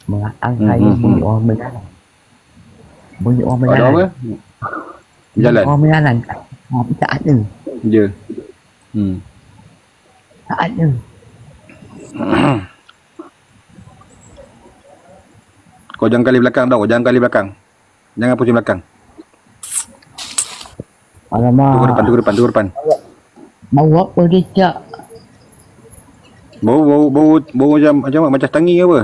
Mengatakan saya bunyi orang berjalan. Bunyi orang Ada berjalan. apa? Jalan. Orang berjalan. Tapi tak ada. Je. Tak ada. Kau jangan kali belakang tau. Jangan kali belakang. Jangan pusing belakang. Alamak. Tunggu depan. Bau apa dia cak? Bau macam tangi ke apa?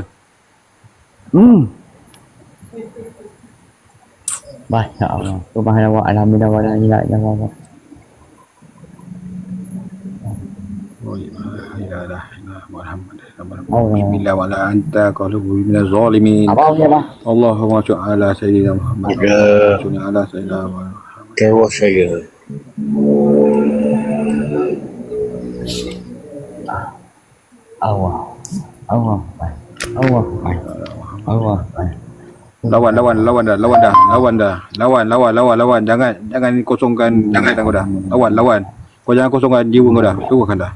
Masya Allah. Subhanallah. Alhamdulillah. Alhamdulillah. Bismillah wa la anta qalu minaz zalimin. Allahumma shalli ala sayyidina Muhammad. Shalli ala sayyidina Muhammad. Kewa saya. Allah. Lawan. Jangan kosongkan jangan kau dah. Lawan. Kau jangan kosongkan jiwa kau dah. Suruhkan dah.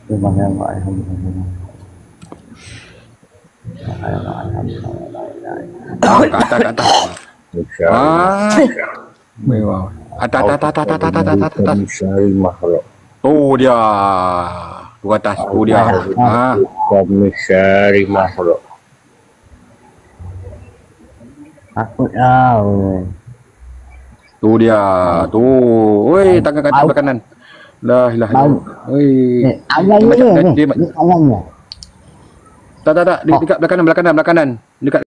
Subhanallah. Alhamdulillah. Ke atas. Mewah. Atas. Mencari makhluk. Oh dia. Di atas. Oh dia. Mencari makhluk. Takut lah. Tu dia. Tu. Oi, tangan kat sebelah kanan. La ilaha illallah. Oi. Agaknya dia. Agaknya. Tak. Dekat belah kanan. Dekat